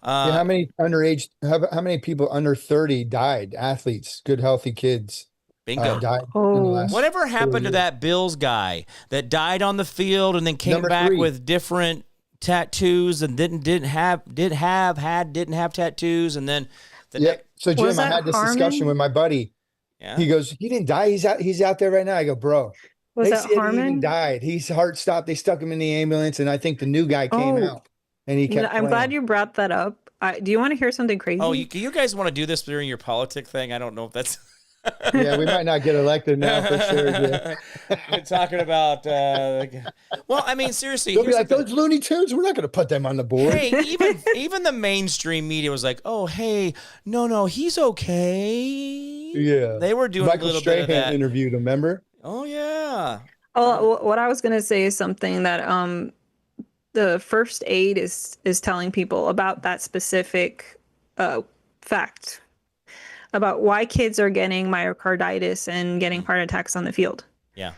How many how many people under 30 died? Athletes, good, healthy kids. Bingo. Died in the last Whatever happened to that Bills guy that died on the field and then came back with different tattoos and didn't have tattoos, and then so Jim, I had this discussion with my buddy. Yeah. He goes, he didn't die, he's out there right now. I go, bro, was they that said Harmon? He even died. His heart stopped. They stuck him in the ambulance, and I think the new guy came out and he kept I'm glad you brought that up. Do you want to hear something crazy? Oh, you guys want to do this during your politic thing? I don't know if that's yeah, we might not get elected now for sure. Yeah. We're talking about well, I mean, seriously, they'll be like, those Looney Tunes, we're not going to put them on the board. Hey, even the mainstream media was like, oh, hey, no, he's okay. Yeah, they were doing Michael a little Strahan bit of that. Interviewed him, remember? Oh yeah. Oh, what I was going to say is something that the first aid is telling people about that specific fact about why kids are getting myocarditis and getting heart attacks on the field. Yeah.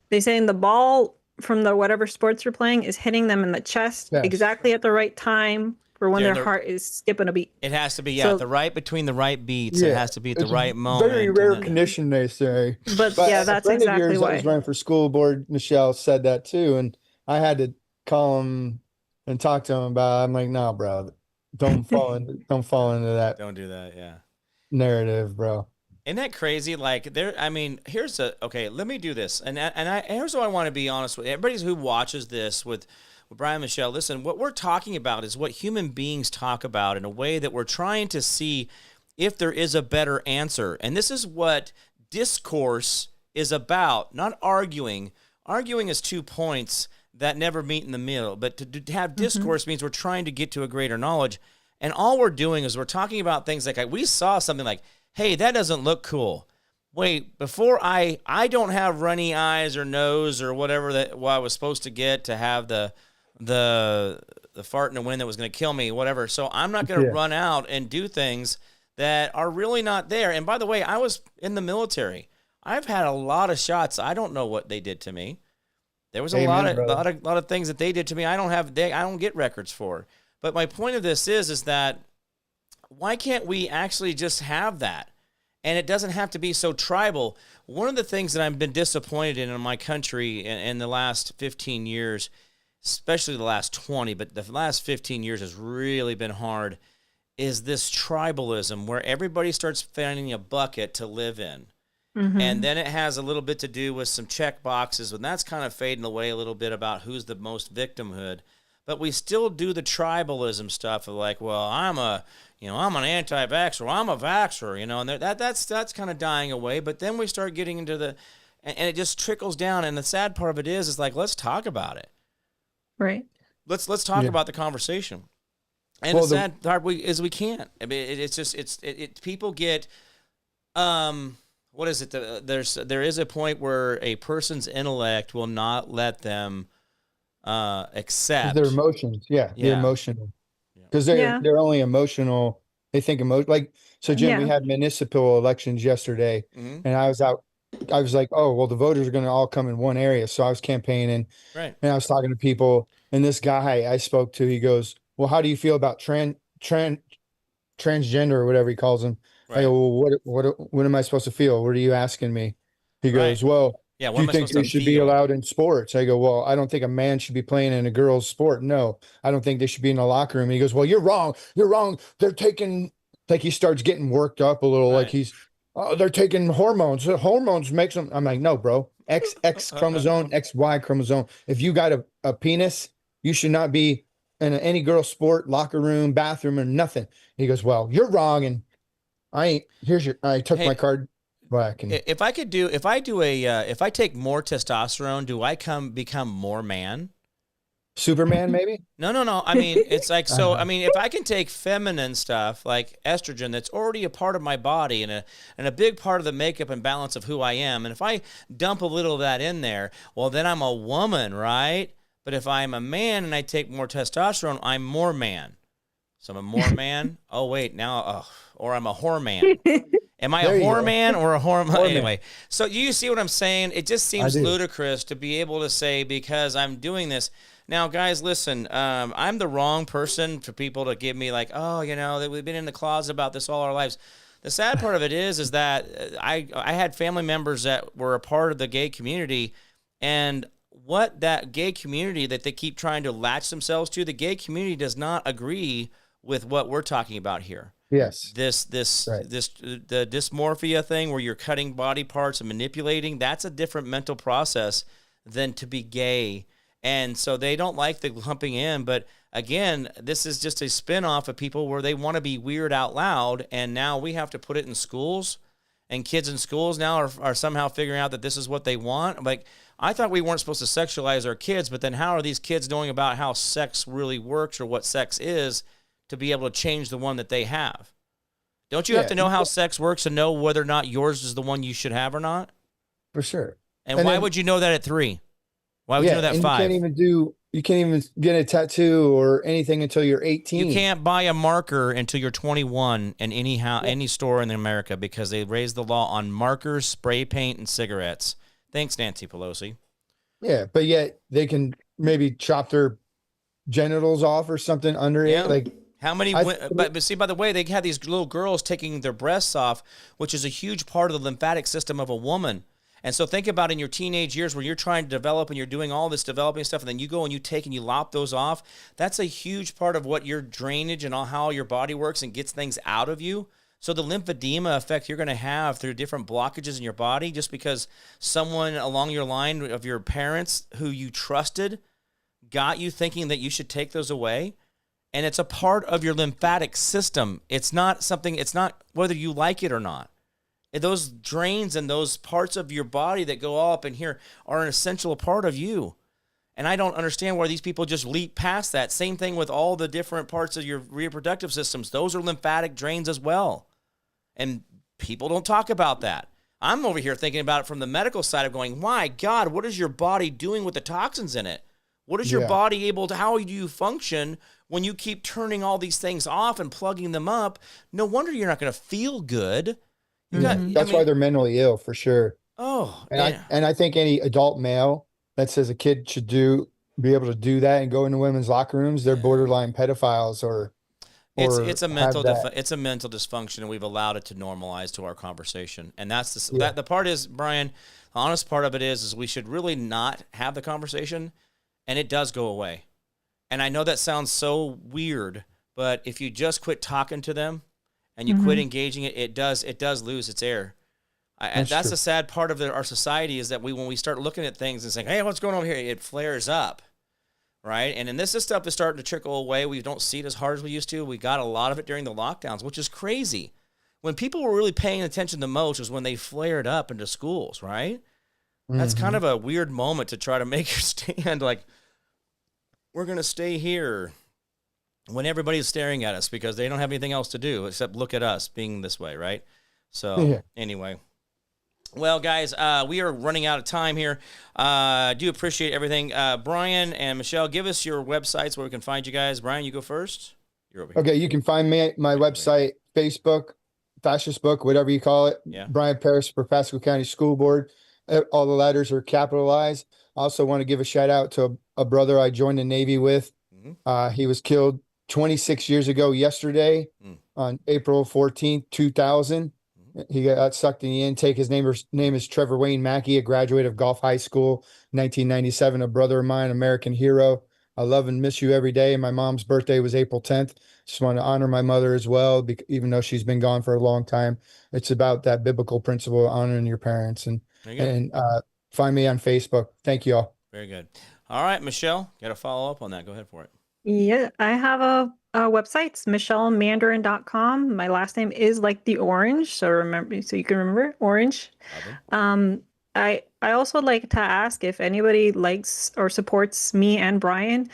They say the ball from the whatever sports you're playing is hitting them in the chest Yes. exactly at the right time for when During their heart is skipping a beat. It has to be, So- between the right beats. Yeah, It has to be at the it's right moment. Very rare and then- condition, they say. But yeah, a that's friend of exactly yours that was why. running for school board, Michelle, said that too, and I had to call him and talk to him about it. I'm like, no, bro, don't fall into that Don't do that, yeah. narrative, bro. Isn't that crazy? Like let me do this. And here's what I want to be honest with. Everybody who watches this with Brian and Michelle, listen, what we're talking about is what human beings talk about in a way that we're trying to see if there is a better answer. And this is what discourse is about, not arguing. Arguing is 2 points that never meet in the middle. But to have discourse means we're trying to get to a greater knowledge. And all we're doing is we're talking about things like we saw something like, hey, that doesn't look cool. Wait, before I don't have runny eyes or nose or whatever that I was supposed to get to have the fart in the wind that was going to kill me, whatever. So I'm not going to run out and do things that are really not there. And by the way, I was in the military. I've had a lot of shots. I don't know what they did to me. There was a lot of things that they did to me. I don't get records for. But my point of this is that why can't we actually just have that? And it doesn't have to be so tribal. One of the things that I've been disappointed in my country in the last 15 years, especially the last 20, but the last 15 years has really been hard, is this tribalism where everybody starts finding a bucket to live in. Mm-hmm. And then it has a little bit to do with some check boxes, and that's kind of fading away a little bit about who's the most victimhood. But we still do the tribalism stuff of like, well, I'm an anti-vaxxer, well, I'm a vaxxer, and that's kind of dying away. But then we start getting into and it just trickles down. And the sad part of it is like, let's talk about it. Right. Let's talk about the conversation. And the sad part is we can't. I mean, it's just people get what is it? There is a point where a person's intellect will not let them accept their emotions. Yeah. They're emotional because they're only emotional. They think like, so Jim, we had municipal elections yesterday and I was out. I was like, oh, well, the voters are going to all come in one area. So I was campaigning and I was talking to people, and this guy I spoke to, he goes, well, how do you feel about transgender or whatever he calls them? Right. I go, well, what am I supposed to feel? What are you asking me? He goes, well, do you think they should be allowed in sports? I go, well, I don't think a man should be playing in a girl's sport. No, I don't think they should be in the locker room. And he goes, well, you're wrong. You're wrong. They're taking, like, he starts getting worked up a little, like they're taking hormones. Hormones makes them. I'm like, no, bro. X chromosome, XY chromosome. If you got a penis, you should not be in any girl sport, locker room, bathroom, or nothing. He goes, well, you're wrong. And I took my card back. And if I take more testosterone, do I become more man? Superman, maybe? No. I mean, it's like, so, I mean, if I can take feminine stuff like estrogen that's already a part of my body and a big part of the makeup and balance of who I am, and if I dump a little of that in there, well, then I'm a woman, right? But if I'm a man and I take more testosterone, I'm more man. So I'm a more man. Oh, wait, or I'm a whore man. Am I a whore man or a whore man? Anyway, so you see what I'm saying? It just seems ludicrous to be able to say, because I'm doing this. Now, guys, listen, I'm the wrong person for people to give me like, oh, we've been in the closet about this all our lives. The sad part of it is that I had family members that were a part of the gay community, and what that gay community that they keep trying to latch themselves to, the gay community does not agree with what we're talking about here. Yes. The dysmorphia thing where you're cutting body parts and manipulating, that's a different mental process than to be gay. And so they don't like the lumping in, but again, this is just a spin-off of people where they want to be weird out loud, and now we have to put it in schools, and kids in schools now are somehow figuring out that this is what they want. Like, I thought we weren't supposed to sexualize our kids, but then how are these kids knowing about how sex really works or what sex is to be able to change the one that they have? Don't you have to know how sex works to know whether or not yours is the one you should have or not? For sure. And why would you know that at 3? Why would you know that at 5? You can't even get a tattoo or anything until you're 18. You can't buy a marker until you're 21 in any store in America, because they raised the law on markers, spray paint, and cigarettes. Thanks, Nancy Pelosi. Yeah, but yet they can maybe chop their genitals off or something under it. Yeah. Like How many? I, But see, by the way, they had these little girls taking their breasts off, which is a huge part of the lymphatic system of a woman. And so think about in your teenage years where you're trying to develop and you're doing all this developing stuff, and then you go and you take and you lop those off. That's a huge part of what your drainage and all how your body works and gets things out of you. So the lymphedema effect you're going to have through different blockages in your body, just because someone along your line of your parents who you trusted got you thinking that you should take those away. And it's a part of your lymphatic system. It's not something, it's not whether you like it or not. Those drains and those parts of your body that go all up in here are an essential part of you. And I don't understand why these people just leap past that. Same thing with all the different parts of your reproductive systems. Those are lymphatic drains as well. And people don't talk about that. I'm over here thinking about it from the medical side of going, my God, what is your body doing with the toxins in it? What is your body able to, how do you function when you keep turning all these things off and plugging them up? No wonder you're not going to feel good. That's why they're mentally ill for sure. Oh, and I think any adult male that says a kid should be able to do that and go into women's locker rooms, they're borderline pedophiles or it's a mental have it's a mental dysfunction, and we've allowed it to normalize to our conversation. And that's the part is, Brian, the honest part of it is we should really not have the conversation, and it does go away. And I know that sounds so weird, but if you just quit talking to them and you quit engaging it does lose its air. That's the sad part of our society is that when we start looking at things and saying, hey, what's going on here? It flares up, right? And then this stuff is starting to trickle away. We don't see it as hard as we used to. We got a lot of it during the lockdowns, which is crazy. When people were really paying attention the most was when they flared up into schools, right? That's kind of a weird moment to try to make your stand like, we're going to stay here when everybody's staring at us because they don't have anything else to do except look at us being this way, right? So anyway. Well, guys, we are running out of time here. I do appreciate everything. Brian and Michelle, give us your websites where we can find you guys. Brian, you go first. You're over here. Okay, you can find me at my website, Facebook, Fascist Book, whatever you call it. Yeah. Brian Paris for Pasco County School Board. All the letters are capitalized. I also want to give a shout out to a brother I joined the Navy with. He was killed 26 years ago yesterday on April 14th, 2000. He got sucked in the intake. His name is Trevor Wayne Mackey, a graduate of Gulf High School, 1997, a brother of mine, American hero. I love and miss you every day. And my mom's birthday was April 10th. Just want to honor my mother as well, even though she's been gone for a long time. It's about that biblical principle of honoring your parents. And find me on Facebook. Thank you all. Very good. All right, Michelle, got to follow up on that. Go ahead for it. Yeah, I have a website. It's michellemandarin.com. My last name is like the orange, so you can remember orange. I also like to ask if anybody likes or supports me and Brian.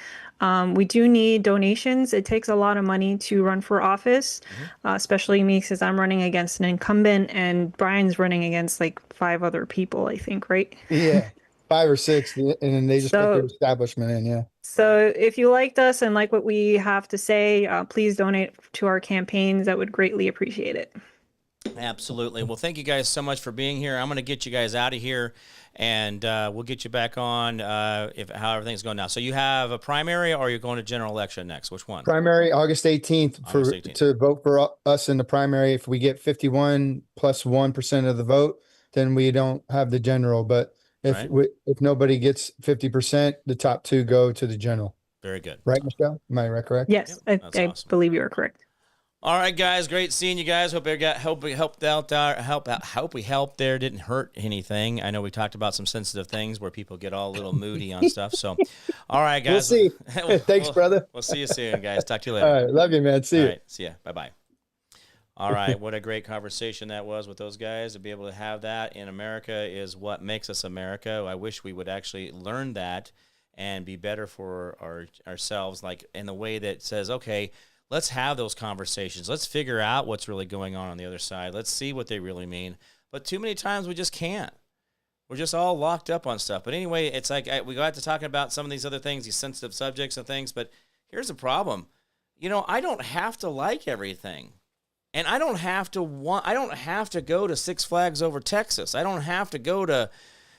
We do need donations. It takes a lot of money to run for office, especially me because I'm running against an incumbent and Brian's running against like 5 other people, I think, right? Yeah, 5 or 6, and then they just put their establishment in, yeah. So if you liked us and like what we have to say, please donate to our campaigns. That would greatly appreciate it. Absolutely. Well, thank you guys so much for being here. I'm going to get you guys out of here, and we'll get you back on how everything's going now. So you have a primary, or you're going to general election next? Which one? Primary, August 18th, to vote for us in the primary. If we get 51 plus 1% of the vote, then we don't have the general. But if nobody gets 50%, the top 2 go to the general. Very good. Right, Michelle? Am I correct? Yes, I awesome. Believe you are correct. All right, guys, great seeing you guys. Hope we helped out there. Hope we helped there. Didn't hurt anything. I know we talked about some sensitive things where people get all a little moody on stuff. So, all right, guys. We'll see. Thanks, brother. We'll see you soon, guys. Talk to you later. All right, love you, man. See you. All right, see ya. Bye-bye. All right, what a great conversation that was with those guys. To be able to have that in America is what makes us America. I wish we would actually learn that and be better for ourselves, like in the way that says, okay, let's have those conversations. Let's figure out what's really going on the other side. Let's see what they really mean. But too many times we just can't. We're just all locked up on stuff. But anyway, it's like we got to talking about some of these other things, these sensitive subjects and things. But here's the problem. I don't have to like everything. And I don't have to go to Six Flags over Texas. I don't have to go to,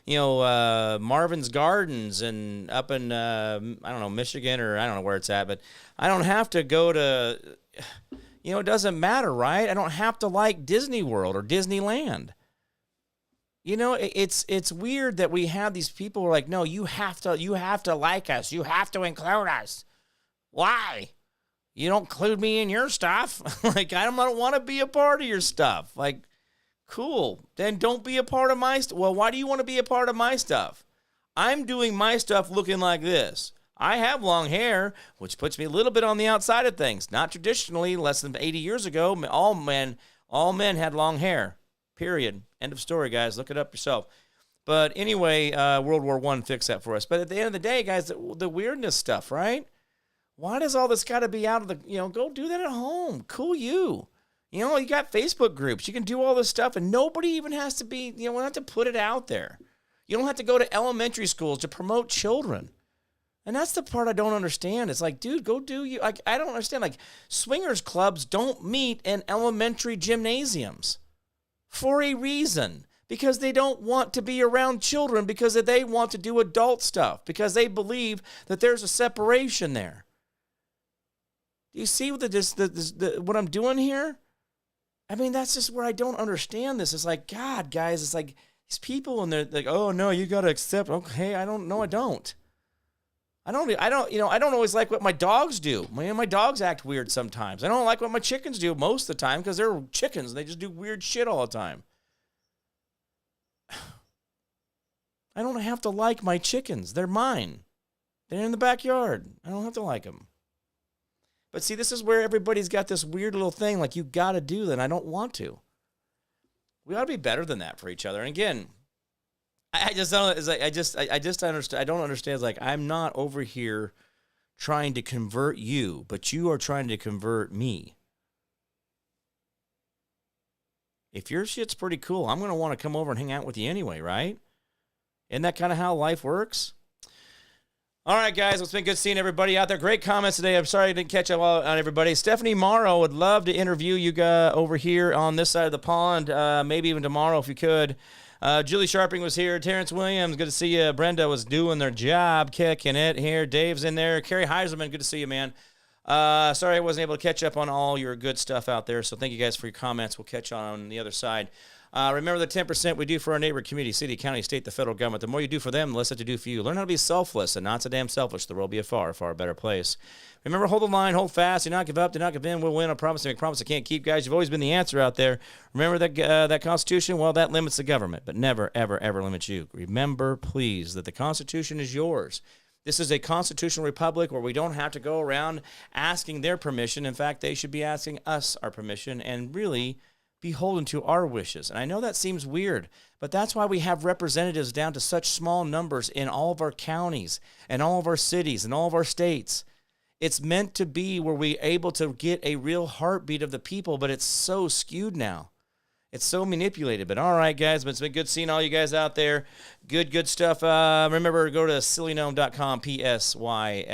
Marvin's Gardens and up in, I don't know, Michigan, or I don't know where it's at, but I don't have to go to, it doesn't matter, right? I don't have to like Disney World or Disneyland. It's weird that we have these people who are like, no, you have to like us. You have to include us. Why? You don't include me in your stuff. Like, I don't want to be a part of your stuff. Like, cool. Then don't be a part of my stuff. Well, why do you want to be a part of my stuff? I'm doing my stuff looking like this. I have long hair, which puts me a little bit on the outside of things. Not traditionally, less than 80 years ago, all men had long hair. Period. End of story, guys. Look it up yourself. But anyway, World War I fixed that for us. But at the end of the day, guys, the weirdness stuff, right? Why does all this got to be out of the, go do that at home. Cool you. You got Facebook groups. You can do all this stuff, and nobody even has to be, we don't have to put it out there. You don't have to go to elementary schools to promote children. And that's the part I don't understand. It's like, dude, go do you. Like, I don't understand. Like, swingers clubs don't meet in elementary gymnasiums for a reason. Because they don't want to be around children, because they want to do adult stuff, because they believe that there's a separation there. Do you see what what I'm doing here? I mean, that's just where I don't understand this. It's like, God, guys, it's like these people, and they're like, oh no, you got to accept. Okay, I don't know. I don't always like what my dogs do. My dogs act weird sometimes. I don't like what my chickens do most of the time, because they're chickens. They just do weird shit all the time. I don't have to like my chickens. They're mine. They're in the backyard. I don't have to like them. But see, this is where everybody's got this weird little thing, like, you got to do that, and I don't want to. We ought to be better than that for each other. And again, I just don't. It's like I just understand. I don't understand. It's like, I'm not over here trying to convert you, but you are trying to convert me. If your shit's pretty cool, I'm going to want to come over and hang out with you anyway, right? Isn't that kind of how life works? All right, guys, it's been good seeing everybody out there. Great comments today. I'm sorry I didn't catch up on everybody. Stephanie Morrow would love to interview you guys over here on this side of the pond, maybe even tomorrow if you could. Julie Sharping was here. Terrence Williams, good to see you. Brenda was doing their job, kicking it here. Dave's in there. Carrie Heiserman, good to see you, man. Sorry I wasn't able to catch up on all your good stuff out there, so thank you guys for your comments. We'll catch on the other side. Remember the 10% we do for our neighbor, community, city, county, state, the federal government. The more you do for them, the less they have to do for you. Learn how to be selfless and not so damn selfish. The world will be a far, far better place. Remember, hold the line, hold fast. Do not give up. Do not give in. We'll win. I promise to make promise I can't keep, guys. You've always been the answer out there. Remember that Constitution? Well, that limits the government, but never, ever, ever limits you. Remember, please, that the Constitution is yours. This is a constitutional republic where we don't have to go around asking their permission. In fact, they should be asking us our permission and really beholden to our wishes. And I know that seems weird, but that's why we have representatives down to such small numbers in all of our counties and all of our cities and all of our states. It's meant to be where we're able to get a real heartbeat of the people, but it's so skewed now. It's so manipulated. But all right, guys, but it's been good seeing all you guys out there. Good stuff. Remember, go to sillygnome.com, PSILLY,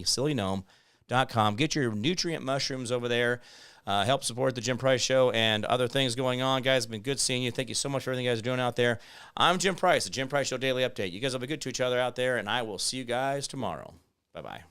sillygnome.com. Get your nutrient mushrooms over there. Help support the Jim Price Show and other things going on. Guys, it's been good seeing you. Thank you so much for everything you guys are doing out there. I'm Jim Price, the Jim Price Show Daily Update. You guys will be good to each other out there, and I will see you guys tomorrow. Bye-bye.